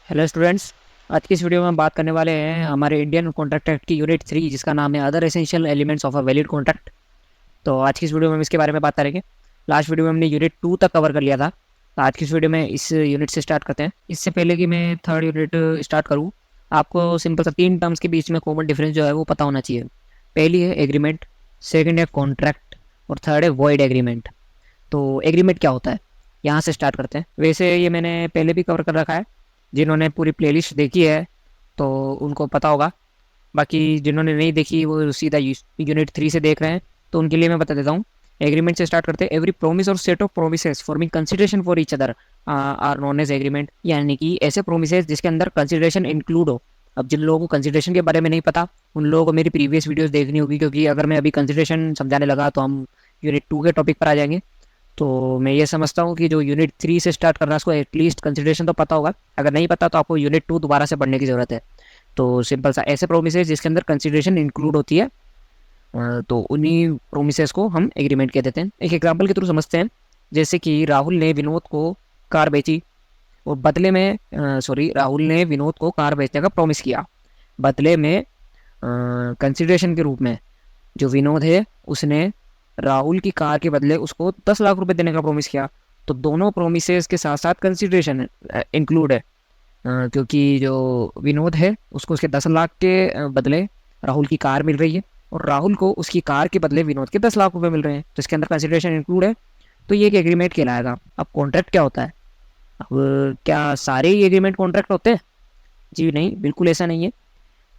Hello students. आज की इस वीडियो में हम बात करने वाले हैं हमारे इंडियन कॉन्ट्रैक्ट एक्ट की यूनिट 3 जिसका नाम है other essential elements of a valid contract. तो आज की इस वीडियो में हम इसके बारे में बात करेंगे। लास्ट वीडियो में हमने यूनिट 2 तक कवर कर लिया था, तो आज की इस वीडियो में इस यूनिट से स्टार्ट करते हैं। इससे पहले कि मैं थर्ड यूनिट स्टार्ट करूँ, आपको सिंपल सा 3 टर्म्स के बीच में कॉमन डिफरेंस जो है वो पता होना चाहिए। पहली है एग्रीमेंट, सेकेंड है कॉन्ट्रैक्ट और थर्ड है वॉइड एग्रीमेंट। तो एग्रीमेंट क्या होता है, यहाँ से स्टार्ट करते हैं। वैसे ये मैंने पहले भी कवर कर रखा है, जिन्होंने पूरी प्लेलिस्ट देखी है तो उनको पता होगा। बाकी जिन्होंने नहीं देखी वो सीधा यूनिट 3 से देख रहे हैं, तो उनके लिए मैं बता देता हूँ। एग्रीमेंट से स्टार्ट करते हैं। एवरी प्रोमिस और set of promises forming consideration for each other are known as agreement. यानी कि ऐसे प्रोमिसेस जिसके अंदर कंसिडरेशन इंक्लूड हो। अब जिन लोगों को कंसिडरेशन के बारे में नहीं पता, उन लोगों को मेरी प्रीवियस वीडियोस देखनी होगी, क्योंकि अगर मैं अभी कंसिडरेशन समझाने लगा तो हम यूनिट 2 के टॉपिक पर आ जाएंगे। तो मैं ये समझता हूँ कि जो यूनिट 3 से स्टार्ट कर रहा है उसको एटलीस्ट कंसिडरेशन तो पता होगा। अगर नहीं पता तो आपको यूनिट 2 दोबारा से पढ़ने की ज़रूरत है। तो सिंपल सा ऐसे प्रोमिसेस जिसके अंदर कंसिडरेशन इंक्लूड होती है, तो उन्हीं प्रोमिसेस को हम एग्रीमेंट कह देते हैं। एक एग्जांपल के थ्रू समझते हैं। जैसे कि राहुल ने विनोद को कार बेची और बदले में राहुल ने विनोद को कार बेचने का प्रॉमिस किया। बदले में कंसिडरेशन के रूप में जो विनोद है उसने राहुल की कार के बदले उसको 10 लाख रुपए देने का प्रॉमिस किया। तो दोनों प्रोमिसेस के साथ साथ कंसिडरेशन इंक्लूड है, क्योंकि जो विनोद है उसको उसके 10 लाख के बदले राहुल की कार मिल रही है, और राहुल को उसकी कार के बदले विनोद के 10 लाख रुपए मिल रहे हैं, तो इसके अंदर कंसिडरेशन इंक्लूड है। तो ये एक एग्रीमेंट कहलाएगा। अब कॉन्ट्रैक्ट क्या होता है? अब क्या सारे ही एग्रीमेंट कॉन्ट्रैक्ट होते हैं? जी नहीं, बिल्कुल ऐसा नहीं है।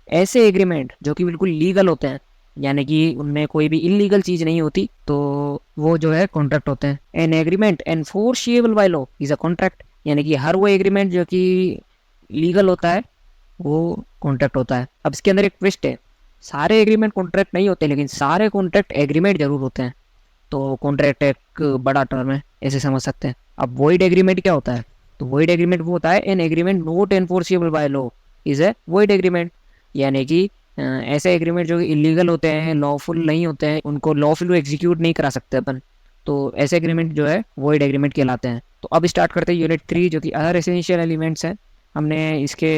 ऐसे एग्रीमेंट जो कि बिल्कुल लीगल होते हैं, यानी कि उनमें कोई भी इलीगल चीज़ नहीं होती, तो वो जो है कॉन्ट्रैक्ट होते हैं। An agreement enforceable by law is a contract. यानी कि हर वो एग्रीमेंट जो कि लीगल होता है वो कॉन्ट्रैक्ट होता है। अब इसके अंदर एक ट्विस्ट है, सारे एग्रीमेंट कॉन्ट्रैक्ट नहीं होते, लेकिन सारे कॉन्ट्रैक्ट एग्रीमेंट जरूर होते हैं। तो कॉन्ट्रैक्ट एक बड़ा टर्म है, ऐसे समझ सकते हैं। अब वॉइड एग्रीमेंट क्या होता है? तो वॉइड एग्रीमेंट वो होता है an agreement not enforceable by law is a void agreement. यानी कि ऐसे एग्रीमेंट जो इलीगल होते हैं, लॉफुल नहीं होते हैं, उनको लॉफुल एग्जीक्यूट नहीं करा सकते अपन, तो ऐसे एग्रीमेंट जो है वॉइड एग्रीमेंट कहलाते हैं। तो अब स्टार्ट करते हैं यूनिट 3 जो कि अदर एसेंशियल एलिमेंट्स हैं। हमने इसके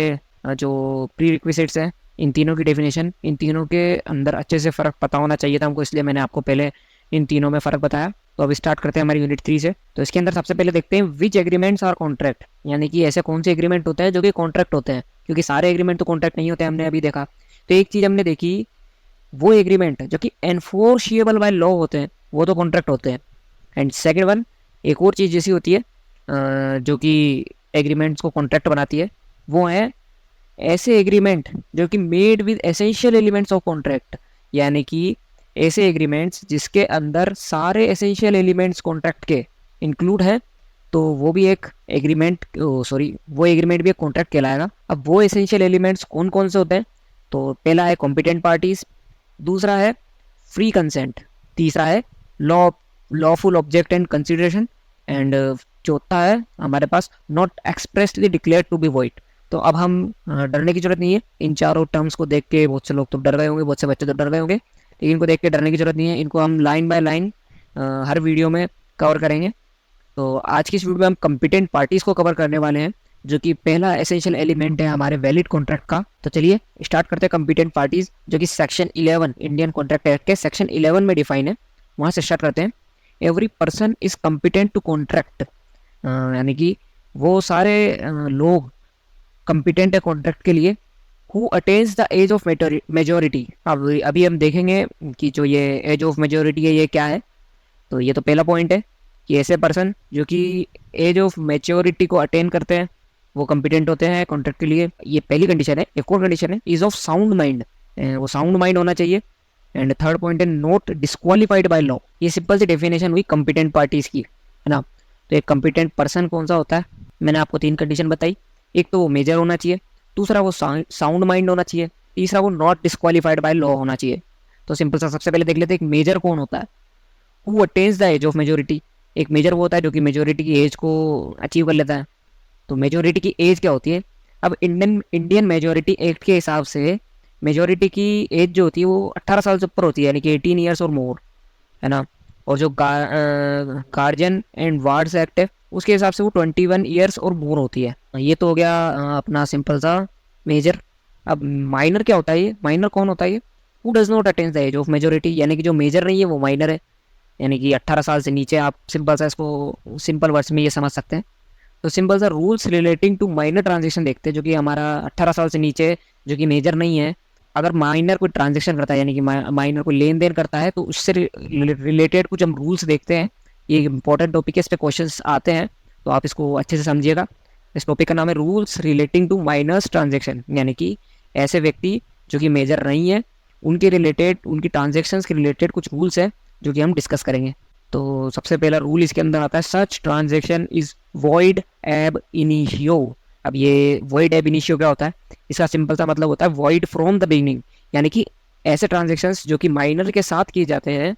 जो प्री रिक्विजिट्स हैं, इन तीनों की डेफिनेशन, इन तीनों के अंदर अच्छे से फ़र्क पता होना चाहिए था हमको, इसलिए मैंने आपको पहले इन तीनों में फ़र्क बताया। तो अब स्टार्ट करते हैं हमारी यूनिट 3 से। तो इसके अंदर सबसे पहले देखते हैं विच एग्रीमेंट्स आर कॉन्ट्रैक्ट। यानी कि ऐसे कौन से एग्रीमेंट होते हैं जो कि कॉन्ट्रैक्ट होते हैं, क्योंकि सारे एग्रीमेंट तो कॉन्ट्रैक्ट नहीं होते, हमने अभी देखा। तो एक चीज़ हमने देखी, वो एग्रीमेंट जो कि एनफोर्सिएबल बाय लॉ होते हैं वो तो कॉन्ट्रैक्ट होते हैं। एंड सेकेंड वन, एक और चीज़ जैसी होती है जो कि एग्रीमेंट्स को कॉन्ट्रैक्ट बनाती है, वो है ऐसे एग्रीमेंट जो कि made with essential elements of contract. यानी कि ऐसे एग्रीमेंट्स जिसके अंदर सारे एसेंशियल एलिमेंट्स कॉन्ट्रैक्ट के इंक्लूड हैं, तो वो भी एक एग्रीमेंट वो एग्रीमेंट भी एक कॉन्ट्रैक्ट कहलाएगा। अब वो एसेंशियल एलिमेंट्स कौन कौन से होते हैं? तो पहला है कॉम्पिटेंट पार्टीज, दूसरा है फ्री कंसेंट, तीसरा है law lawful object and consideration, and चौथा है हमारे पास not expressly declared to be void. तो अब हम डरने की जरूरत नहीं है। इन चारों टर्म्स को देख के बहुत से लोग तो डर गए होंगे, बहुत से बच्चे तो डर गए होंगे, लेकिन इनको देख के डरने की जरूरत नहीं है। इनको हम line by line her video में कवर करेंगे। तो आज की इस वीडियो में हम कॉम्पिटेंट पार्टीज को कवर करने वाले हैं, जो कि पहला एसेंशियल एलिमेंट है हमारे वैलिड कॉन्ट्रैक्ट का। तो चलिए स्टार्ट करते हैं कॉम्पिटेंट पार्टीज, जो कि सेक्शन 11 इंडियन कॉन्ट्रैक्ट एक्ट के सेक्शन 11 में डिफाइन है। वहाँ से स्टार्ट करते हैं। Every person is competent to contract, यानी कि वो सारे लोग कॉम्पिटेंट है कॉन्ट्रैक्ट के लिए। Who attains the age of majority. अब अभी हम देखेंगे कि जो ये एज ऑफ मेजोरिटी है ये क्या है। तो ये तो पहला पॉइंट है कि ऐसे पर्सन जो कि एज ऑफ मैच्योरिटी को अटेन करते हैं वो कॉम्पिटेंट होते हैं कॉन्ट्रैक्ट के लिए। ये पहली कंडीशन है। एक और कंडीशन है इज ऑफ साउंड माइंड, वो साउंड माइंड होना चाहिए। एंड थर्ड पॉइंट है नॉट डिस्क्वालीफाइड बाय लॉ। ये सिंपल सी डेफिनेशन हुई कॉम्पिटेंट पार्टीज की, है ना। तो एक कॉम्पिटेंट पर्सन कौन सा होता है? मैंने आपको 3 कंडीशन बताई। एक तो वो मेजर होना चाहिए, दूसरा वो साउंड माइंड होना चाहिए, तीसरा वो नॉट डिस्क्वालीफाइड बाय लॉ होना चाहिए। तो सिंपल सा सबसे पहले देख लेते हैं एक मेजर कौन होता है। Who attains the age of majority. एक मेजर वो होता है जो कि मेजोरिटी की एज को अचीव कर लेता है। तो मेजोरिटी की एज क्या होती है? अब इंडियन मेजोरिटी एक्ट के हिसाब से मेजोरिटी की एज जो होती है वो 18 साल से ऊपर होती है, यानी कि 18 ईयर्स और मोर, है ना। और जो गार्जियन एंड वार्ड्स एक्ट है उसके हिसाब से वो 21 ईयर्स और मोर होती है। ये तो हो गया अपना सिंपल सा मेजर। अब माइनर क्या होता है? ये माइनर कौन होता है? ये who does not attain the age of majority, यानी कि जो मेजर नहीं है वो माइनर है। यानी कि 18 साल से नीचे, आप सिंपल सा इसको सिंपल वर्ड्स में ये समझ सकते हैं। तो सिंपल सा rules relating to minor transaction देखते हैं, जो कि हमारा 18 साल से नीचे जो कि मेजर नहीं है, अगर माइनर कोई ट्रांजेक्शन करता है यानी कि माइनर कोई लेन देन करता है तो उससे रिलेटेड कुछ हम रूल्स देखते हैं। ये इंपॉर्टेंट टॉपिक है, इस पे क्वेश्चंस आते हैं, तो आप इसको अच्छे से समझिएगा। इस टॉपिक का नाम है rules relating to miners transaction, यानी कि ऐसे व्यक्ति जो कि मेजर नहीं है उनके रिलेटेड, उनकी ट्रांजेक्शन्स के रिलेटेड कुछ रूल्स हैं जो कि हम डिस्कस करेंगे। तो सबसे पहला रूल इसके अंदर आता है, सच ट्रांजेक्शन इज वॉइड एब इनिशियो। अब ये वॉइड एब इनिशियो क्या होता है? इसका सिंपल सा मतलब होता है वॉइड फ्रॉम द बिगिनिंग, यानी कि ऐसे ट्रांजेक्शन्स जो कि माइनर के साथ किए जाते हैं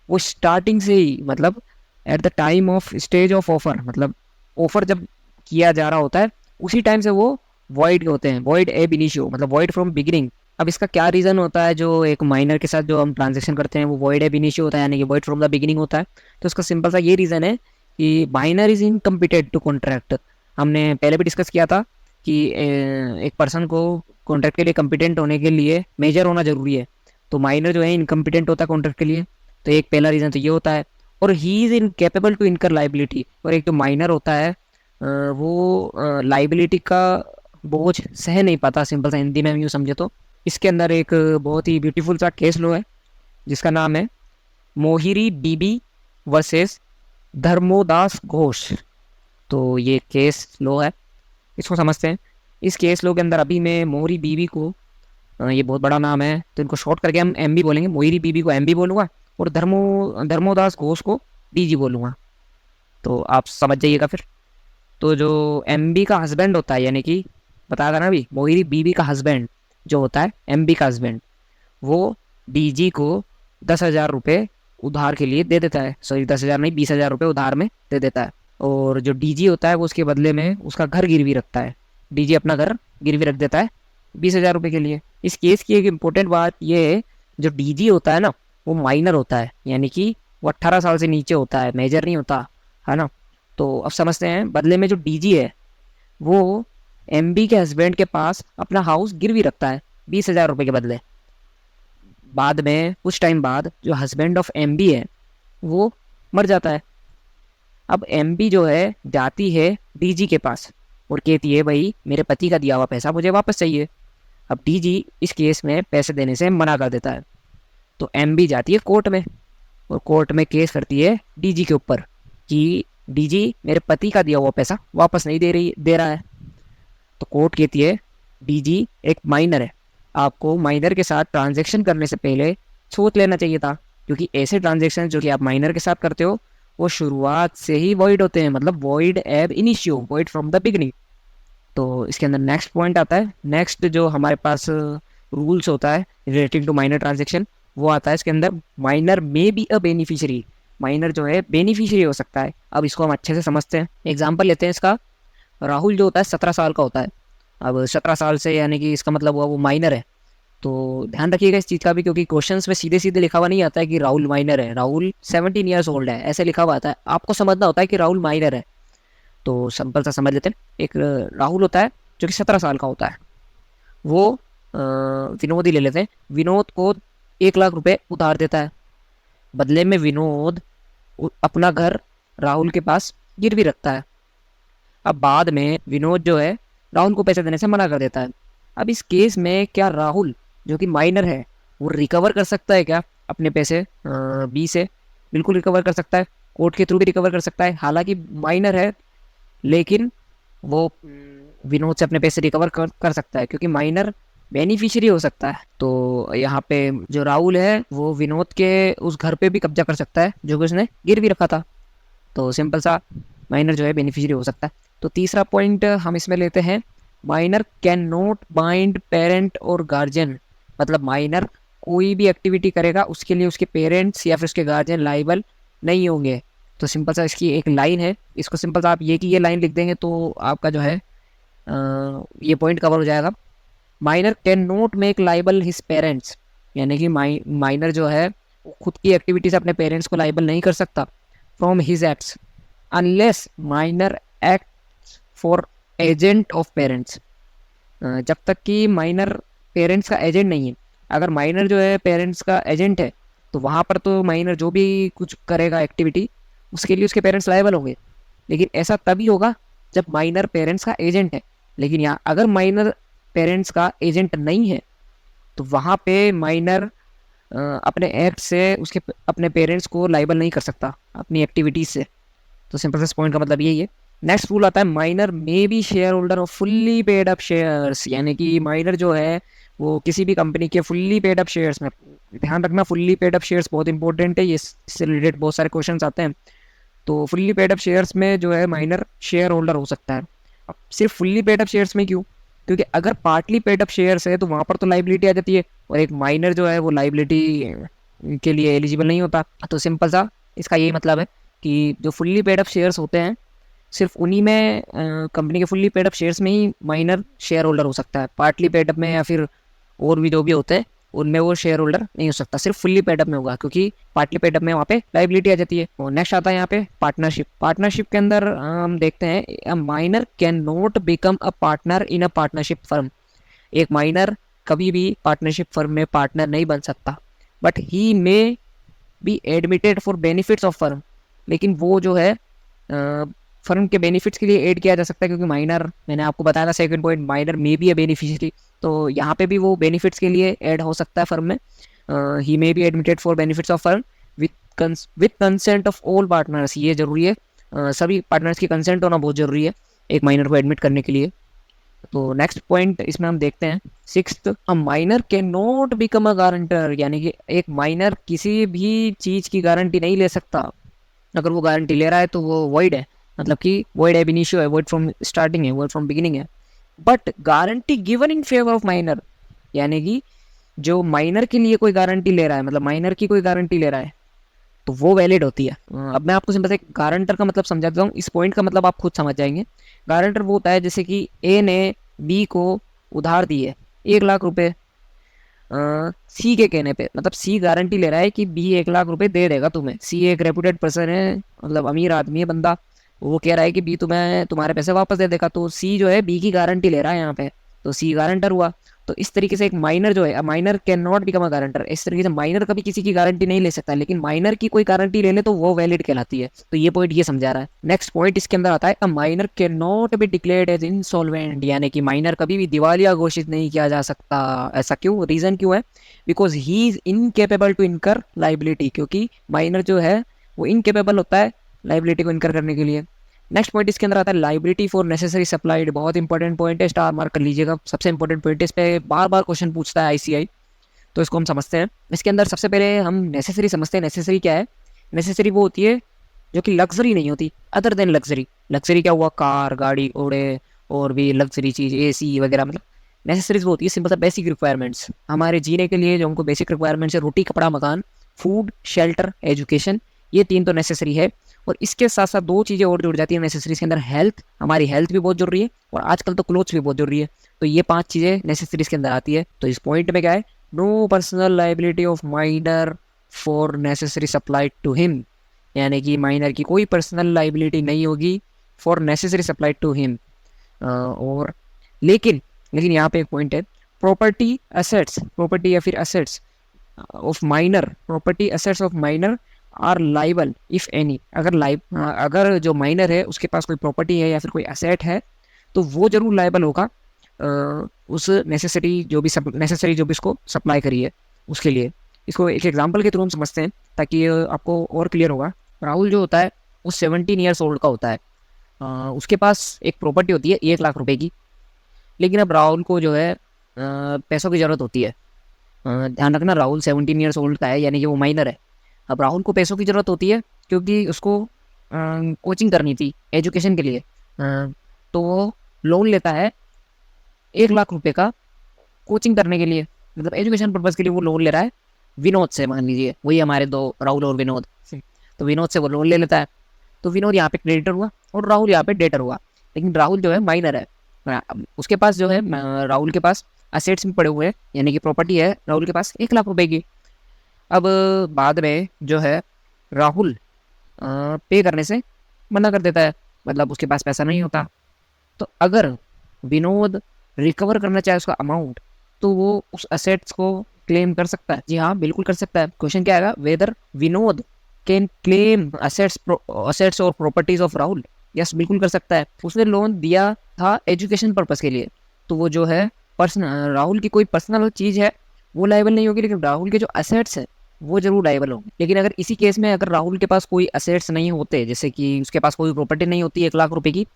वो स्टार्टिंग से ही, मतलब at the time of stage of offer, मतलब ऑफर जब किया जा रहा होता है उसी टाइम से वो वॉइड होते हैं, वॉइड एब इनिशियो, मतलब वॉइड फ्रॉम बिगिनिंग। अब इसका क्या रीज़न होता है? जो एक माइनर के साथ जो हम ट्रांजेक्शन करते हैं वो वॉइड एब इनिशियो होता है, यानी कि वॉइड फ्रॉम द बिगिनिंग होता है। तो इसका सिंपल सा ये रीज़न है कि minor is incompetent to contract. हमने पहले भी डिस्कस किया था कि एक पर्सन को कॉन्ट्रैक्ट के लिए कम्पिटेंट होने के लिए मेजर होना जरूरी है, तो माइनर जो है इनकम्पिटेंट होता है कॉन्ट्रैक्ट के लिए। तो एक पहला रीज़न तो ये होता है। और he is incapable to incur liability, और एक जो माइनर होता है वो लाइबिलिटी का बोझ सह नहीं पाता, सिंपल सा हिंदी में हम यूँ समझे तो। इसके अंदर एक बहुत ही ब्यूटीफुल सा केस लो है जिसका नाम है मोहिरी बीबी वर्सेस धर्मोदास घोष। तो ये केस लो है, इसको समझते हैं। इस केस लो के अंदर अभी मैं मोहिरी बीबी को, ये बहुत बड़ा नाम है तो इनको शॉर्ट करके हम एम बी बोलेंगे, मोहिरी बीबी को एम बी बोलूँगा और धर्मोदास घोष को डी जी बोलूँगा, तो आप समझ जाइएगा फिर। तो जो एम बी का हस्बैंड होता है, यानी कि बताया था ना अभी, मोहिरी बीबी का हस्बैंड जो होता है, एम बी का हस्बैंड, वो डी जी को 10,000 रुपये उधार के लिए दे देता है। सॉरी 10,000 नहीं, 20,000 रुपये उधार में दे देता है। और जो डी जी होता है वो उसके बदले में उसका घर गिरवी रखता है। डी जी अपना घर गिरवी रख देता है 20,000 रुपये के लिए। इस केस की एक इम्पोर्टेंट बात ये है, जो डी जी होता है ना वो माइनर होता है, यानी कि वो 18 साल से नीचे होता है, मेजर नहीं होता है ना। तो अब समझते हैं, बदले में जो डी जी है वो एम बी के हस्बैंड के पास अपना हाउस गिरवी रखता है 20,000 रुपये के बदले। बाद में कुछ टाइम बाद जो हस्बैंड ऑफ एम बी है वो मर जाता है। अब एम बी जो है जाती है डी जी के पास और कहती है भाई मेरे पति का दिया हुआ पैसा मुझे वापस चाहिए। अब डी जी इस केस में पैसे देने से मना कर देता है, तो एम बी जाती है कोर्ट में और कोर्ट में केस करती है डी जी के ऊपर कि डी जी मेरे पति का दिया हुआ पैसा वापस नहीं दे रहा है। तो कोर्ट कहती है डी जी एक माइनर है, आपको माइनर के साथ ट्रांजैक्शन करने से पहले सोच लेना चाहिए था, क्योंकि ऐसे ट्रांजैक्शन जो कि आप माइनर के साथ करते हो वो शुरुआत से ही वॉइड होते हैं, मतलब वॉइड एब initio, void from the beginning. तो इसके अंदर नेक्स्ट पॉइंट आता है, नेक्स्ट जो हमारे पास रूल्स होता है रिलेटिंग टू माइनर ट्रांजेक्शन, वो आता है इसके अंदर, minor may be a beneficiary. Minor जो है बेनिफिशियरी हो सकता है। अब इसको हम अच्छे से समझते हैं, एग्जाम्पल लेते हैं इसका। राहुल जो होता है 17 साल का होता है। अब 17 साल से यानी कि इसका मतलब हुआ वो माइनर है। तो ध्यान रखिएगा इस चीज़ का भी, क्योंकि क्वेश्चंस में सीधे सीधे लिखा हुआ नहीं आता है कि राहुल माइनर है, राहुल 17 ईयर्स ओल्ड है, ऐसे लिखा हुआ आता है। आपको समझना होता है कि राहुल माइनर है। तो सिंपल सा समझ लेते हैं, एक राहुल होता है जो कि 17 साल का होता है, वो विनोद ही ले लेते हैं, विनोद को 1 लाख रुपए उधार देता है। बदले में विनोद अपना घर राहुल के पास गिरवी रखता है। अब बाद में विनोद जो है राहुल को पैसे देने से मना कर देता है। अब इस केस में क्या राहुल जो कि माइनर है वो रिकवर कर सकता है क्या अपने पैसे बी से? बिल्कुल रिकवर कर सकता है, कोर्ट के थ्रू भी रिकवर कर सकता है। हालांकि माइनर है लेकिन वो विनोद से अपने पैसे रिकवर कर सकता है, क्योंकि माइनर बेनिफिशियरी हो सकता है। तो यहाँ पे जो राहुल है वो विनोद के उस घर पे भी कब्जा कर सकता है जो कि उसने गिरवी रखा था। तो सिंपल सा माइनर जो है बेनिफिशियरी हो सकता है। तो तीसरा पॉइंट हम इसमें लेते हैं, minor can not bind parent और गार्जियन। मतलब माइनर कोई भी एक्टिविटी करेगा उसके लिए उसके पेरेंट्स या फिर उसके गार्जियन लाइबल नहीं होंगे। तो सिंपल सा इसकी एक लाइन है, इसको सिंपल सा आप ये लाइन लिख देंगे तो आपका जो है ये पॉइंट कवर हो जाएगा। Minor can not make liable his parents, यानी कि माइनर जो है वो खुद की एक्टिविटी से अपने पेरेंट्स को लाइबल नहीं कर सकता from his acts, unless minor act for agent of parents. जब तक कि माइनर पेरेंट्स का एजेंट नहीं है। अगर माइनर जो है पेरेंट्स का एजेंट है तो वहाँ पर तो माइनर जो भी कुछ करेगा एक्टिविटी उसके लिए उसके पेरेंट्स लायबल होंगे। लेकिन ऐसा तभी होगा जब माइनर पेरेंट्स का एजेंट है। लेकिन यहाँ अगर माइनर पेरेंट्स का एजेंट नहीं है तो वहाँ पे माइनर अपने एक्ट से उसके अपने पेरेंट्स को लाइबल नहीं कर सकता अपनी एक्टिविटीज से। तो सिंपल से पॉइंट का मतलब यही है। नेक्स्ट रूल आता है minor may B share holder off fully paid up shares, यानी कि माइनर जो है वो किसी भी कंपनी के फुल्ली पेड अप शेयर्स में, ध्यान रखना फुल्ली पेड अप शेयर्स बहुत इंपॉर्टेंट है, ये इससे रिलेटेड बहुत सारे क्वेश्चंस आते हैं। तो फुल्ली पेड अप शेयर्स में जो है माइनर शेयर होल्डर हो सकता है। अब सिर्फ फुल्ली पेड अप शेयर्स में क्यों? क्योंकि अगर पार्टली पेड अप शेयर्स है तो वहाँ पर तो लाइबिलिटी आ जाती है और एक माइनर जो है वो लाइबिलिटी के लिए एलिजिबल नहीं होता। तो सिंपल सा इसका यही मतलब है कि जो फुल्ली पेड अप शेयर्स होते हैं सिर्फ उन्हीं में कंपनी के फुल्ली पेड अप शेयर्स में ही माइनर शेयर होल्डर हो सकता है। पार्टली पेड अप में या फिर और भी जो भी होते हैं उनमें वो शेयर होल्डर नहीं हो सकता, सिर्फ फुल्ली पेड अप में होगा क्योंकि पार्टली पेड अप में वहाँ पे लाइबिलिटी आ जाती है। और नेक्स्ट आता है यहाँ पे पार्टनरशिप। पार्टनरशिप के अंदर हम देखते हैं minor can not become a partner in a partnership firm. एक माइनर कभी भी पार्टनरशिप फर्म में पार्टनर नहीं बन सकता, but he may be admitted for benefits of firm. लेकिन वो जो है फर्म के बेनिफिट्स के लिए ऐड किया जा सकता है क्योंकि माइनर, मैंने आपको बताया था second point, minor may be a beneficiary. तो यहाँ पे भी वो बेनिफिट्स के लिए ऐड हो सकता है फर्म में। He may be admitted for benefits of firm with consent of all partners. ये जरूरी है, सभी पार्टनर्स की कंसेंट होना बहुत जरूरी है एक माइनर को एडमिट करने के लिए। तो नेक्स्ट पॉइंट इसमें हम देखते हैं sixth, a minor can not become a guarantor, यानी कि एक माइनर किसी भी चीज़ की गारंटी नहीं ले सकता। अगर वो गारंटी ले रहा है तो वो वॉइड है, मतलब कि वॉइड एब इनिशियो है, वॉइड फ्रॉम स्टार्टिंग है, वॉइड फ्रॉम बिगिनिंग है। But guarantee given in favour of minor, यानी कि जो माइनर के लिए कोई गारंटी ले रहा है, मतलब माइनर की कोई गारंटी ले रहा है तो वो वैलिड होती है। अब मैं आपको सिंपल से गारंटर का मतलब समझा देता हूँ, इस पॉइंट का मतलब आप खुद समझ जाएंगे। गारंटर वो होता है जैसे कि ए ने बी को उधार दी है 1 लाख रुपए, सी के कहने पे, मतलब सी गारंटी ले रहा है कि बी 1 लाख रुपए दे देगा तुम्हें। सी एक रेपुटेड पर्सन है, मतलब अमीर आदमी है बंदा, वो कह रहा है कि बी तुम्हें तुम्हारे पैसे वापस दे देगा। तो सी जो है बी की गारंटी ले रहा है यहाँ पे, तो सी गारंटर हुआ। तो इस तरीके से एक माइनर जो है, minor can not become a guarantor, इस तरीके से माइनर कभी किसी की गारंटी नहीं ले सकता, लेकिन माइनर की कोई गारंटी ले ले तो वो वैलिड कहलाती है। तो ये पॉइंट ये समझा रहा है। नेक्स्ट पॉइंट इसके अंदर आता है, a minor can not be declared as insolvent, यानी कि माइनर कभी भी दिवालिया घोषित नहीं किया जा सकता। ऐसा क्यों? रीजन क्यों है? Because he is incapable to incur liability, क्योंकि माइनर जो है वो इनकेपेबल होता है लाइबिलिटी को इनकर करने के लिए। नेक्स्ट पॉइंट इसके अंदर आता है लाइबिलिटी फॉर नेसेसरी सप्लाइड, बहुत इंपॉर्टेंट पॉइंट है, स्टार मार्क कर लीजिएगा, सबसे इंपॉर्टेंट पॉइंट है, इस पे बार बार क्वेश्चन पूछता है आईसीआई। तो इसको हम समझते हैं। इसके अंदर सबसे पहले हम नेसेसरी समझते हैं। नेसेसरी क्या है? नेसेसरी वो होती है जो कि लग्जरी नहीं होती, अदर देन लग्जरी। लग्जरी क्या हुआ? कार, गाड़ी, घोड़े और भी लग्जरी चीज़, एसी वगैरह। मतलब नेसेसरीज वो होती है सिंपल सा बेसिक रिक्वायरमेंट्स, हमारे जीने के लिए जो हमको बेसिक रिक्वायरमेंट्स है, रोटी, कपड़ा, मकान, फूड, शेल्टर, एजुकेशन, ये 3 तो नेसेसरी है। और इसके साथ साथ 2 चीज़ें और जुड़ जाती है नेसेसरीज के अंदर, हेल्थ, हमारी हेल्थ भी बहुत जरूरी है, और आजकल तो क्लोथ्स भी बहुत जरूरी है। तो ये 5 चीज़ें नेसेसरीज के अंदर आती है। तो इस पॉइंट में क्या है? No personal liability of minor for necessary supply to him, यानी कि माइनर की कोई पर्सनल लाइबिलिटी नहीं होगी for necessary supply to him. और लेकिन लेकिन यहाँ पे एक पॉइंट है, प्रॉपर्टी असेट्स, प्रॉपर्टी या फिर assets of minor, property assets of minor are liable if any. अगर जो माइनर है उसके पास कोई प्रॉपर्टी है या फिर कोई असेट है तो वो जरूर लाइबल होगा उस नेसेसरी जो भी इसको सप्लाई करी है उसके लिए। इसको एक एग्जांपल के थ्रू हम समझते हैं ताकि आपको और क्लियर होगा। राहुल जो होता है वो 17 ईयर्स ओल्ड का होता है, उसके पास एक प्रॉपर्टी होती है 1 लाख रुपए की। लेकिन अब राहुल को जो है पैसों की ज़रूरत होती है। ध्यान रखना राहुल 17 ईयर्स ओल्ड का है, यानी कि वो माइनर है। अब राहुल को पैसों की ज़रूरत होती है क्योंकि उसको कोचिंग करनी थी एजुकेशन के लिए। तो वो लोन लेता है 1 लाख रुपए का कोचिंग करने के लिए, मतलब एजुकेशन पर्पज़ के लिए वो लोन ले रहा है विनोद से, मान लीजिए वही हमारे 2 राहुल और विनोद। तो विनोद से वो लोन ले लेता है। तो विनोद यहाँ पे क्रेडिटर हुआ और राहुल यहाँ पे डेटर हुआ। लेकिन राहुल जो है माइनर है, उसके पास जो है राहुल के पास असेट्स भी पड़े हुए हैं, यानी कि प्रॉपर्टी है राहुल के पास 1 लाख रुपए की। अब बाद में जो है राहुल पे करने से मना कर देता है, मतलब उसके पास पैसा नहीं होता। तो अगर विनोद रिकवर करना चाहे उसका अमाउंट, तो वो उस असेट्स को क्लेम कर सकता है। जी हाँ, बिल्कुल कर सकता है। क्वेश्चन क्या आएगा, whether Vinod can claim assets और प्रॉपर्टीज ऑफ राहुल। यस, बिल्कुल कर सकता है। उसने लोन दिया था एजुकेशन पर्पस के लिए, तो वो जो है पर्सनल, राहुल की कोई पर्सनल चीज़ है वो लाइबल नहीं होगी, लेकिन राहुल के जो असेट्स है वो जरूर लाइबल होंगे। लेकिन अगर इसी केस में अगर राहुल के पास कोई असेट्स नहीं होते, जैसे कि उसके पास कोई प्रॉपर्टी नहीं होती 1 लाख रुपए की,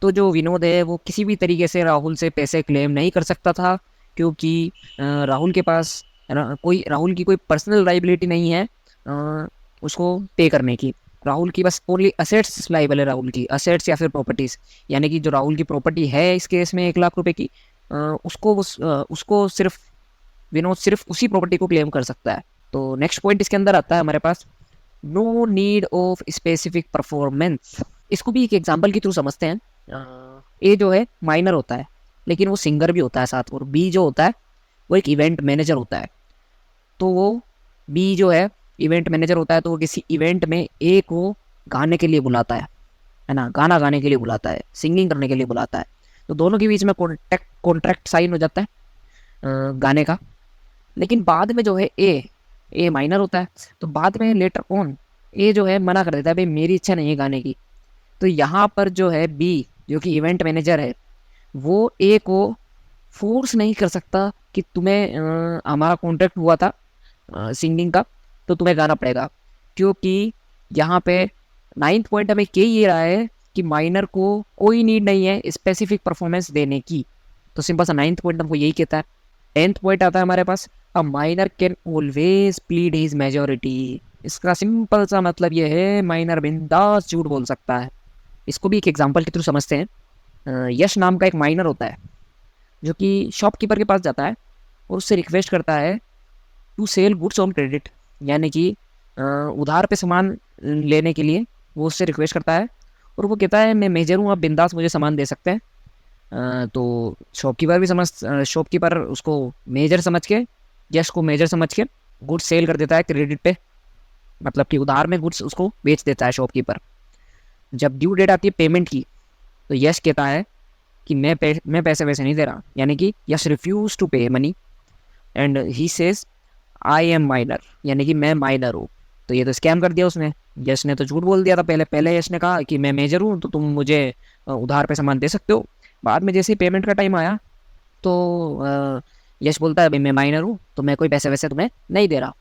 तो जो विनोद है वो किसी भी तरीके से राहुल से पैसे क्लेम नहीं कर सकता था, क्योंकि राहुल के पास राहुल की कोई पर्सनल लाइबिलिटी नहीं है उसको पे करने की। राहुल की बस ओनली असेट्स लाइबल है, राहुल की असेट्स या फिर प्रॉपर्टीज़। यानी कि जो राहुल की प्रॉपर्टी है इस केस में 1 लाख रुपए की, उसको सिर्फ विनोद सिर्फ उसी प्रॉपर्टी को क्लेम कर सकता है। तो नेक्स्ट पॉइंट इसके अंदर आता है हमारे पास, no need of specific performance. इसको भी एक एग्जांपल के थ्रू समझते हैं। ए जो है माइनर होता है, लेकिन वो सिंगर भी होता है साथ, और बी जो होता है वो एक इवेंट मैनेजर होता है। तो वो बी जो है इवेंट मैनेजर होता है, तो वो किसी इवेंट में ए को गाने के लिए बुलाता है ना, गाना गाने के लिए बुलाता है, सिंगिंग करने के लिए बुलाता है। तो दोनों के बीच में कॉन्ट्रैक्ट साइन हो जाता है गाने का। लेकिन बाद में जो है ए माइनर होता है, तो बाद में लेटर ऑन ए जो है मना कर देता है, भाई मेरी इच्छा नहीं है गाने की। तो यहाँ पर जो है बी जो कि इवेंट मैनेजर है, वो ए को फोर्स नहीं कर सकता कि तुम्हें हमारा कॉन्ट्रैक्ट हुआ था सिंगिंग का, तो तुम्हें गाना पड़ेगा। क्योंकि यहाँ पे 9th पॉइंट हमें कह ये रहा है कि माइनर को कोई नीड नहीं है स्पेसिफिक परफॉर्मेंस देने की। तो सिंपल सा 9th पॉइंट हमको यही कहता है। 10th पॉइंट आता है हमारे पास, a minor can always plead his majority. इसका सिंपल सा मतलब ये है, माइनर बिंदास झूठ बोल सकता है। इसको भी एक एग्जांपल के थ्रू समझते हैं। यश नाम का एक माइनर होता है जो कि शॉपकीपर के पास जाता है और उससे रिक्वेस्ट करता है to sell goods on credit, यानी कि उधार पे सामान लेने के लिए वो उससे रिक्वेस्ट करता है। और वो कहता है मैं मेजर हूँ, आप बिंदास मुझे सामान दे सकते हैं। तो शॉपकीपर उसको मेजर समझ के, यश को मेजर समझ के गुड्स सेल कर देता है क्रेडिट पे, मतलब कि उधार में गुड्स उसको बेच देता है शॉपकीपर। जब ड्यू डेट आती है पेमेंट की, तो यश कहता है कि मैं पैसे वैसे नहीं दे रहा, यानी कि यश रिफ्यूज टू पे money and he says I am minor, यानी कि मैं माइनर हूँ। तो ये तो स्कैम कर दिया उसने। यश ने तो झूठ बोल दिया था। पहले यश ने कहा कि मैं मेजर हूँ तो तुम मुझे उधार पे सामान दे सकते हो। बाद में जैसे ही पेमेंट का टाइम आया, तो यश बोलता है भाई मैं माइनर हूँ, तो मैं कोई पैसे वैसे तुम्हें नहीं दे रहा।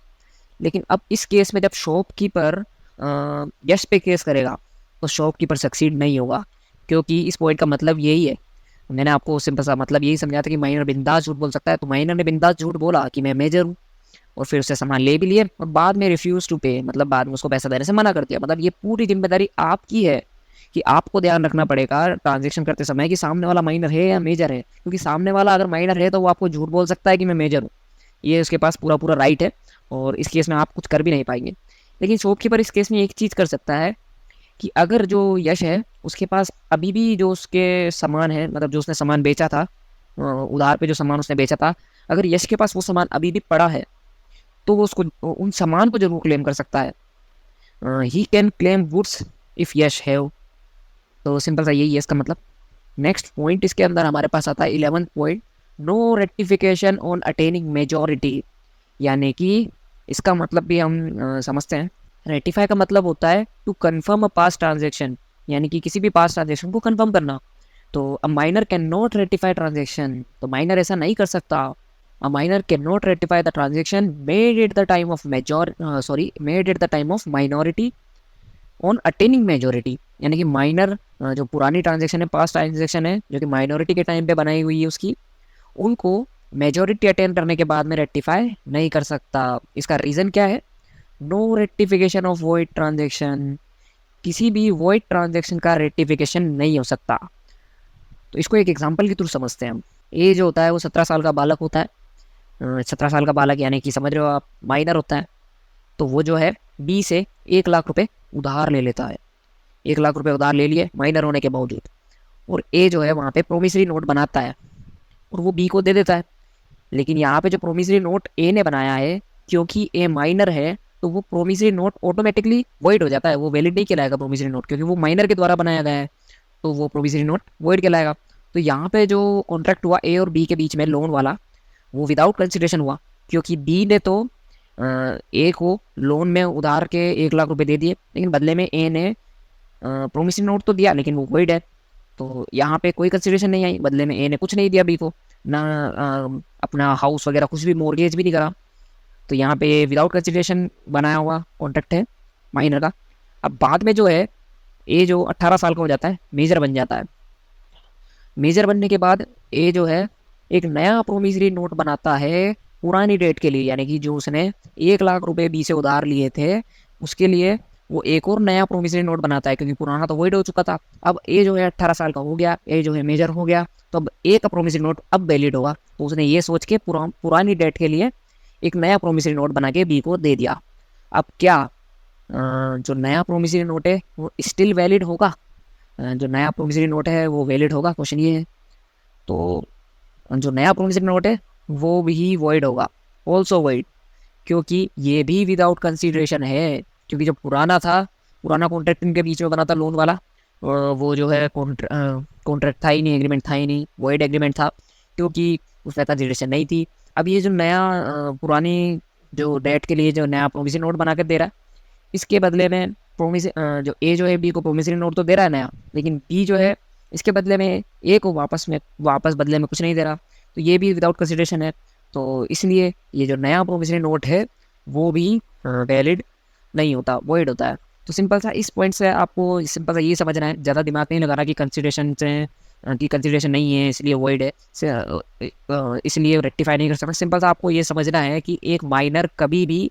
लेकिन अब इस केस में जब शॉपकीपर यश पे केस करेगा, तो शॉपकीपर सक्सीड नहीं होगा, क्योंकि इस पॉइंट का मतलब यही है। मैंने आपको सिंपल सा मतलब यही समझाया था कि माइनर बिंदास झूठ बोल सकता है। तो माइनर ने बिंदास झूठ बोला कि मैं मेजर हूँ, और फिर उससे सामान ले भी लिए, और बाद में रिफ्यूज टू पे, मतलब बाद में उसको पैसा देने से मना कर दिया। मतलब ये पूरी जिम्मेदारी आपकी है कि आपको ध्यान रखना पड़ेगा ट्रांजेक्शन करते समय कि सामने वाला माइनर है या मेजर है। क्योंकि सामने वाला अगर माइनर है तो वो आपको झूठ बोल सकता है कि मैं मेजर हूँ, ये उसके पास पूरा पूरा राइट है, और इस केस में आप कुछ कर भी नहीं पाएंगे। लेकिन शॉपकीपर इस केस में एक चीज़ कर सकता है कि अगर जो यश है उसके पास अभी भी जो उसके सामान है, मतलब जो उसने सामान बेचा था उधार पे, जो सामान उसने बेचा था, अगर यश के पास वो सामान अभी भी पड़ा है, तो वो उसको उन सामान को जरूर क्लेम कर सकता है। He can claim goods if Yash have. तो सिंपल सा यही है इसका मतलब। नेक्स्ट पॉइंट इसके अंदर हमारे पास आता है 11th point, no rectification on attaining majority. यानी कि इसका मतलब भी हम समझते हैं। रेटिफाई का मतलब होता है to confirm a past transaction, यानी कि किसी भी पास्ट ट्रांजेक्शन को कन्फर्म करना। तो अ minor can not ratify transaction, तो माइनर ऐसा नहीं कर सकता। अ minor can not ratify the transaction made at the time of minority on attaining majority. यानी कि माइनर जो पुरानी ट्रांजेक्शन है, पास्ट ट्रांजेक्शन है जो कि माइनॉरिटी के टाइम पे बनाई हुई है उसकी, उनको मेजोरिटी अटेन करने के बाद में रेक्टिफाई नहीं कर सकता। इसका रीज़न क्या है, no rectification of void transaction, किसी भी वॉइड ट्रांजेक्शन का रेक्टिफिकेशन नहीं हो सकता। तो इसको एक एग्जांपल के थ्रू समझते हैं हम। ए जो होता है वो 17 साल का बालक होता है। 17 साल का बालक यानी कि समझ रहे हो आप, माइनर होता है। तो वो जो है बी से 1 लाख रुपए उधार ले लेता है। 1 लाख रुपए उधार ले लिए माइनर होने के बावजूद, और ए जो है वहाँ पे प्रोमिसरी नोट बनाता है और वो बी को दे देता है। लेकिन यहाँ पे जो प्रोमिसरी नोट ए ने बनाया है, क्योंकि ए माइनर है, तो वो प्रोमिसरी नोट ऑटोमेटिकली वॉइड हो जाता है, वो वैलिड नहीं कहलाएगा प्रोमिसरी नोट, क्योंकि वो माइनर के द्वारा बनाया गया है, तो वो प्रोमिसरी नोट वॉइड कहलाएगा। तो यहाँ पे जो कॉन्ट्रैक्ट हुआ ए और बी के बीच में लोन वाला, वो विदाउट कंसिडरेशन हुआ, क्योंकि बी ने तो ए को लोन में उधार के 1 लाख रुपए दे दिए, लेकिन बदले में ए ने प्रोमिसरी नोट तो दिया, लेकिन वो वॉइड है। तो यहाँ पे कोई कंसिडरेशन नहीं आई, बदले में ए ने कुछ नहीं दिया बी को, ना अपना हाउस वगैरह कुछ भी, मॉर्गेज भी नहीं करा। तो यहाँ पे विदाउट कंसिडरेशन बनाया हुआ कॉन्ट्रैक्ट है माइनर का। अब बाद में जो है ए जो 18 साल का हो जाता है, मेजर बन जाता है। मेजर बनने के बाद ए जो है एक नया प्रोमिसरी नोट बनाता है पुरानी डेट के लिए, यानी कि जो उसने 1 लाख रुपए बी से उधार लिए थे उसके लिए वो एक और नया प्रोमिसरी नोट बनाता है, क्योंकि पुराना तो वॉइड हो चुका था। अब ए जो है 18 साल का हो गया, ए जो है मेजर हो गया, तो अब ए का प्रोमिसरी नोट अब वैलिड होगा। तो उसने ये सोच के पुरानी डेट के लिए एक नया प्रोमिसरी नोट बना के बी को दे दिया। अब क्या जो नया प्रोमिसरी नोट है वो स्टिल वैलिड होगा? जो नया प्रोमिसरी नोट है वो वैलिड होगा, क्वेश्चन ये है। तो जो नया प्रोमिसरी नोट है वो भी वॉइड होगा, ऑल्सो वॉइड, क्योंकि ये भी विदाउट कंसीडरेशन है। क्योंकि जो पुराना था, पुराना कॉन्ट्रैक्ट इनके बीच में बना था लोन वाला, वो जो है कॉन्ट्रैक्ट था ही नहीं, एग्रीमेंट था ही नहीं, वॉइड एग्रीमेंट था, क्योंकि उसमें कंसीडरेशन नहीं थी। अब ये जो नया पुरानी जो डेट के लिए जो नया प्रोमिसरी नोट बना कर दे रहा है, इसके बदले में जो ए जो है बी को प्रोमिसरी नोट तो दे रहा है नया, लेकिन बी जो है इसके बदले में ए को वापस बदले में कुछ नहीं दे रहा, तो ये भी विदाउट कंसिडरेशन है। तो इसलिए ये जो नया प्रोमिसरी नोट है वो भी वैलिड नहीं होता, वॉइड होता है। तो सिंपल सा इस पॉइंट से आपको सिंपल सा ये समझना है, ज़्यादा दिमाग नहीं लगाना कि कंसिडरेशन से की कंसिडरेशन नहीं है इसलिए वॉइड है, इसलिए रेक्टिफाई नहीं कर सकता। सिंपल सा आपको ये समझना है कि एक माइनर कभी भी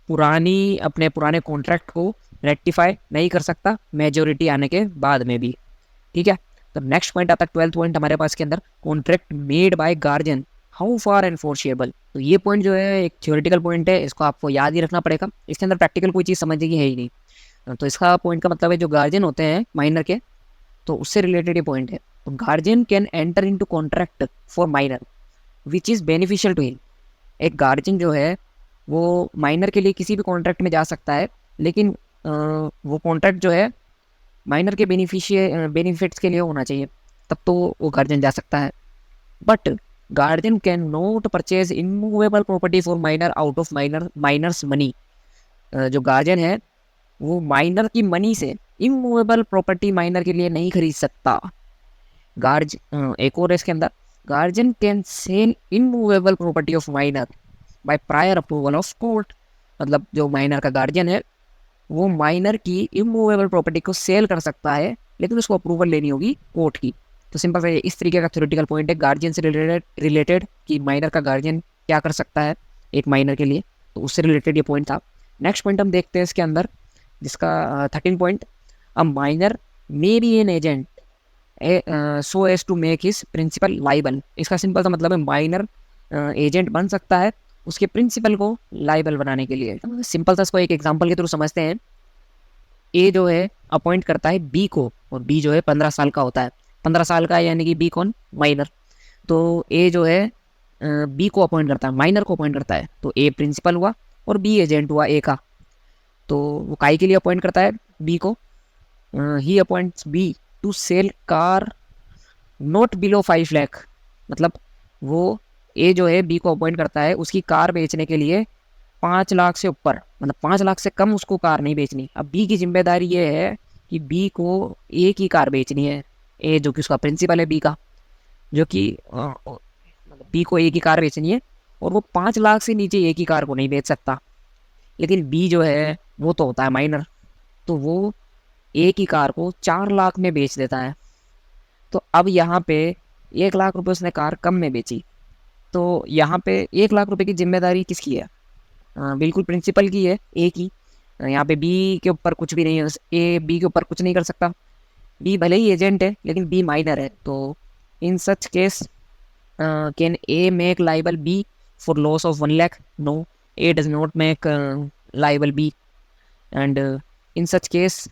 अपने पुराने कॉन्ट्रैक्ट को रेक्टिफाई नहीं कर सकता मेजोरिटी आने के बाद में भी, ठीक है। तो नेक्स्ट पॉइंट आता है 12th पॉइंट हमारे पास के अंदर, contract made bye guardian how far enforceable. तो ये पॉइंट जो है एक थ्योरेटिकल पॉइंट है, इसको आपको याद ही रखना पड़ेगा, इसके अंदर प्रैक्टिकल कोई चीज़ समझने की है ही नहीं। तो इसका पॉइंट का मतलब है जो गार्जियन होते हैं माइनर के, तो उससे रिलेटेड ये पॉइंट है। तो guardian can enter into contract for minor which is beneficial to him. एक गार्जियन जो है वो माइनर के लिए किसी भी कॉन्ट्रैक्ट में जा सकता है, लेकिन वो कॉन्ट्रैक्ट जो है माइनर के बेनिफिट्स के लिए होना चाहिए, तब तो वो गार्जियन जा सकता है। But guardian can not purchase immovable property for minor out of minor's money. जो गार्जियन है वो माइनर की मनी से इमूवेबल प्रॉपर्टी माइनर के लिए नहीं खरीद सकता। एक और इसके अंदर, guardian can sell immovable property of minor by prior approval of court. मतलब जो माइनर का गार्जियन है वो माइनर की इमूवेबल प्रॉपर्टी को सेल कर सकता है, लेकिन उसको अप्रूवल लेनी होगी कोर्ट की। तो सिंपल से इस तरीके का थ्योरेटिकल पॉइंट है गार्जियन से रिलेटेड कि माइनर का गार्जियन क्या कर सकता है एक माइनर के लिए, तो उससे रिलेटेड ये पॉइंट था। नेक्स्ट पॉइंट हम देखते हैं इसके अंदर, जिसका 13 point, a minor may be an agent so as to make his principal liable. इसका सिंपल सा मतलब है माइनर एजेंट बन सकता है उसके प्रिंसिपल को लाइबल बनाने के लिए। सिंपल सा इसको एक एग्जांपल के थ्रू समझते हैं। ए जो है अपॉइंट करता है बी को, और बी जो है 15 साल का होता है, 15 साल का यानी कि बी कौन, माइनर। तो ए जो है बी को अपॉइंट करता है, माइनर को अपॉइंट करता है, तो ए प्रिंसिपल हुआ और बी एजेंट हुआ ए का। तो वो काई के लिए अपॉइंट करता है बी को, he appoints B to sell car not below 5 lakh. मतलब वो ए जो है बी को अपॉइंट करता है उसकी कार बेचने के लिए 5 लाख से ऊपर, मतलब 5 लाख से कम उसको कार नहीं बेचनी। अब बी की जिम्मेदारी ये है कि बी को ए की कार बेचनी है, ए जो कि उसका प्रिंसिपल है बी का, जो कि बी को ए की कार बेचनी है, और वो 5 लाख से नीचे ए की कार को नहीं बेच सकता। लेकिन बी जो है वो तो होता है माइनर, तो वो ए की कार को 4 लाख में बेच देता है। तो अब यहाँ पे 1 लाख रुपए उसने कार कम में बेची, तो यहाँ पे 1 लाख रुपए की जिम्मेदारी किसकी है? बिल्कुल प्रिंसिपल की है, ए की। यहाँ पे बी के ऊपर कुछ भी नहीं है, ए बी के ऊपर कुछ नहीं कर सकता। बी भले ही एजेंट है लेकिन बी माइनर है, तो in such case can A make liable B for loss of 1 lakh? No, A does not make liable B, and in such case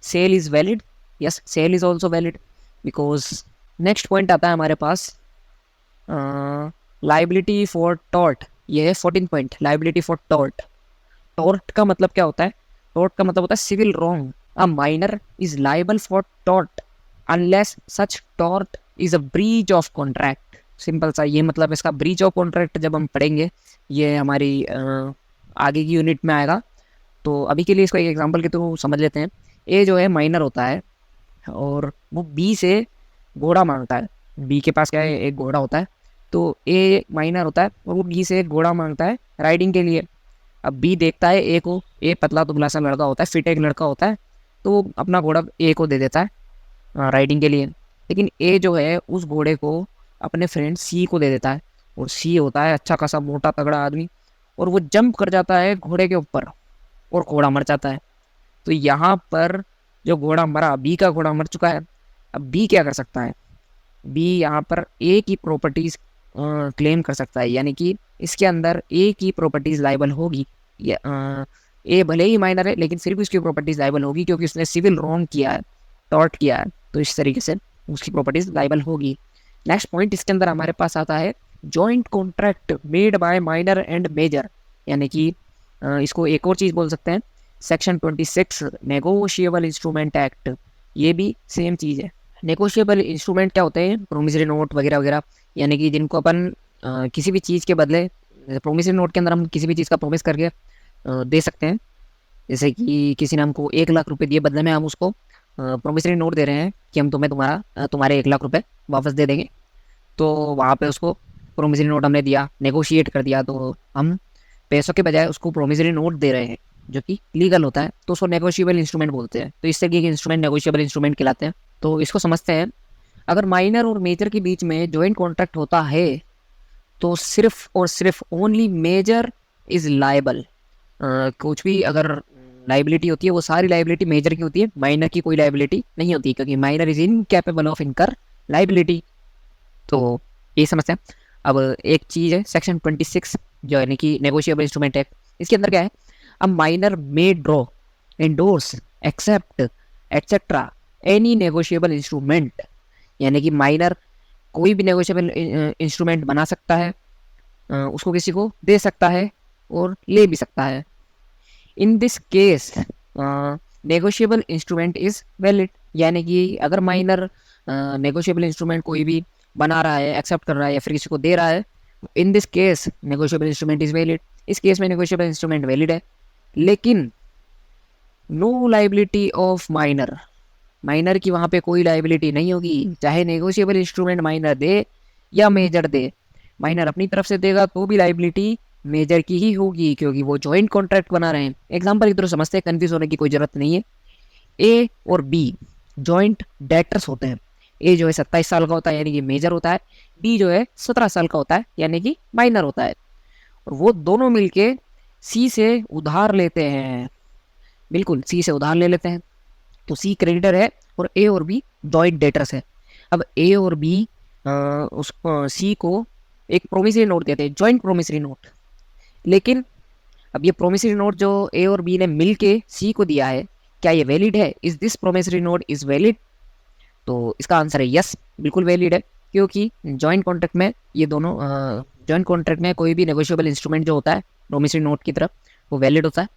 sale is valid. Yes, sale is also valid, because next point आता है हमारे पास liability for tort. ये है 14 point, liability for tort. Tort का मतलब क्या होता है? टॉर्ट का मतलब होता है civil wrong. A minor is liable for tort unless such tort is a breach of contract. Simple सा ये मतलब इसका। ब्रीच ऑफ कॉन्ट्रैक्ट जब हम पढ़ेंगे ये हमारी आगे की यूनिट में आएगा। तो अभी के लिए इसको एक एग्जांपल के थ्रू समझ लेते हैं। ए जो है माइनर होता है और वो बी से घोड़ा मांगता है। बी के पास क्या है? एक घोड़ा होता है। तो ए माइनर होता है और वो बी से एक घोड़ा मांगता है राइडिंग के लिए। अब बी देखता है ए को, ए पतला दुबला सा लड़का होता है, फिट एक लड़का होता है, तो वो अपना घोड़ा ए को दे देता है राइडिंग के लिए। लेकिन ए जो है उस घोड़े को अपने फ्रेंड सी को दे देता है। और सी होता है अच्छा खासा मोटा तगड़ा आदमी, और वो जंप कर जाता है घोड़े के ऊपर और घोड़ा मर जाता है। तो यहाँ पर जो घोड़ा मरा, बी का घोड़ा मर चुका है। अब बी क्या कर सकता है? बी यहाँ पर ए की प्रॉपर्टीज क्लेम कर सकता है, यानी कि इसके अंदर ए की प्रॉपर्टीज लाइबल होगी। ए भले ही माइनर है लेकिन फिर भी उसकी प्रॉपर्टीज लाइबल होगी क्योंकि उसने सिविल रॉन्ग किया है, टॉर्ट किया है। तो इस तरीके से उसकी प्रॉपर्टीज लाइबल होगी। नेक्स्ट पॉइंट इसके अंदर हमारे पास आता है joint contract made by minor and major, यानी कि इसको एक और चीज़ बोल सकते हैं सेक्शन 26 नेगोशिएबल इंस्ट्रूमेंट एक्ट। ये भी सेम चीज़ है। नेगोशिएबल इंस्ट्रूमेंट क्या होते हैं? प्रोमिसरी नोट वगैरह वगैरह, यानी कि जिनको अपन किसी भी चीज़ के बदले, प्रोमिसरी नोट के अंदर हम किसी भी चीज़ का प्रोमिस करके दे सकते हैं। जैसे कि किसी ने हमको 1 लाख रुपए दिए, बदले में हम उसको प्रोमिसरी नोट दे रहे हैं कि हम तुम्हारे 1 लाख रुपए वापस दे देंगे। तो वहाँ पे उसको प्रोमिसरी नोट हमने दिया, नेगोशिएट कर दिया, तो हम पैसों के बजाय उसको प्रोमिसरी नोट दे रहे हैं जो कि लीगल होता है, तो उसको नेगोशिएबल इंस्ट्रूमेंट बोलते हैं। तो इस तरीके के इंस्ट्रूमेंट नेगोशिएबल इंस्ट्रूमेंट कहलाते हैं। तो इसको समझते हैं। अगर माइनर और मेजर के बीच में जॉइंट कॉन्ट्रैक्ट होता है तो सिर्फ और सिर्फ ओनली मेजर इज लाइबल। कुछ भी अगर लाइबिलिटी होती है वो सारी लाइबिलिटी मेजर की होती है, माइनर की कोई लाइबिलिटी नहीं होती क्योंकि माइनर इज इनकैपेबल ऑफ इनकर लाइबिलिटी। तो ये समझते हैं। अब एक चीज़ है सेक्शन 26 जो यानी कि नेगोशिएबल इंस्ट्रूमेंट एक्ट। इसके अंदर क्या है? अब minor may draw, endorse, accept etcetera any negotiable instrument, यानी कि माइनर कोई भी नेगोशिएबल इंस्ट्रूमेंट बना सकता है, उसको किसी को दे सकता है और ले भी सकता है। In this case negotiable instrument is valid, यानी कि अगर माइनर नेगोशिएबल इंस्ट्रूमेंट कोई भी बना रहा है, एक्सेप्ट कर रहा है या फिर किसी को दे रहा है, in this case negotiable instrument is valid. इस केस में नेगोशिएबल इंस्ट्रूमेंट वैलिड है। लेकिन no liability of minor, minor की वहाँ पे कोई लाइबिलिटी नहीं होगी, चाहे नेगोशिएबल इंस्ट्रूमेंट माइनर दे या मेजर दे। माइनर अपनी तरफ से देगा तो भी लाइबिलिटी मेजर की ही होगी क्योंकि वो जॉइंट कॉन्ट्रैक्ट बना रहे हैं। एग्जांपल की तरह समझते हैं, कंफ्यूज होने की कोई जरूरत नहीं है। ए और बी जॉइंट डेटर्स होते हैं। ए जो है 27 साल का होता है यानी कि मेजर होता है, बी जो है 17 साल का होता है यानी कि माइनर होता है। और वो दोनों मिलके सी से उधार लेते हैं, बिल्कुल सी से उधार ले लेते हैं। तो सी क्रेडिटर है और ए और बी जॉइंट डेटर्स है। अब ए और बी उसको सी को एक प्रोमिसरी नोट देते हैं, जॉइंट प्रोमिसरी नोट। लेकिन अब ये प्रोमिसरी नोट जो ए और बी ने मिल के सी को दिया है, क्या ये वैलिड है? Is this promissory note is valid? तो इसका आंसर है यस, बिल्कुल वैलिड है क्योंकि जॉइंट कॉन्ट्रैक्ट में ये दोनों जॉइंट कॉन्ट्रैक्ट में कोई भी नेगोशिएबल इंस्ट्रूमेंट जो होता है प्रोमिसरी नोट की तरफ वो वैलिड होता है।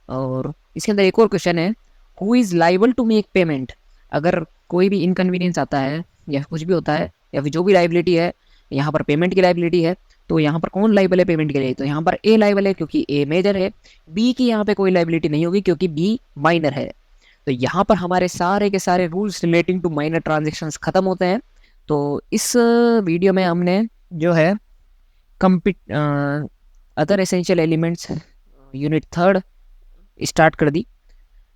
और इसके अंदर एक और क्वेश्चन है, who is liable to make payment? अगर कोई भी इनकन्वीनियंस आता है या कुछ भी होता है या फिर जो भी लाइबिलिटी है, यहाँ पर पेमेंट की लाइबिलिटी है, तो यहाँ पर कौन लाइबल है पेमेंट के लिए? तो यहाँ पर ए लाइबल है क्योंकि ए मेजर है। बी की यहाँ पे कोई लाइबिलिटी नहीं होगी क्योंकि बी माइनर है। तो यहाँ पर हमारे सारे के सारे rules relating to minor transactions खत्म होते हैं। तो इस वीडियो में हमने जो है other essential elements unit 3 start कर दी,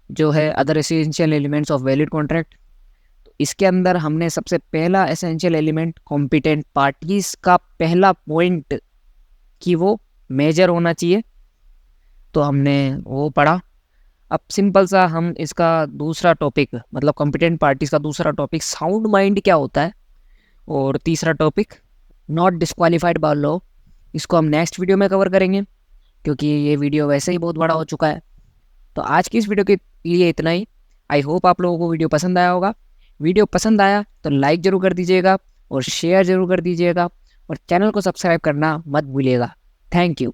जो है other essential elements of valid contract. तो इसके अंदर हमने सबसे पहला एसेंशियल एलिमेंट कॉम्पिटेंट पार्टीज का पहला पॉइंट कि वो मेजर होना चाहिए, तो हमने वो पढ़ा। अब सिंपल सा हम इसका दूसरा टॉपिक मतलब कॉम्पिटेंट पार्टीज का दूसरा टॉपिक साउंड माइंड क्या होता है, और तीसरा topic not disqualified by law, इसको हम नेक्स्ट वीडियो में कवर करेंगे क्योंकि ये वीडियो वैसे ही बहुत बड़ा हो चुका है। तो आज की इस वीडियो के लिए इतना ही। आई होप आप लोगों को वीडियो पसंद आया होगा। वीडियो पसंद आया तो लाइक ज़रूर कर दीजिएगा और शेयर ज़रूर कर दीजिएगा और चैनल को सब्सक्राइब करना मत भूलिएगा। Thank you.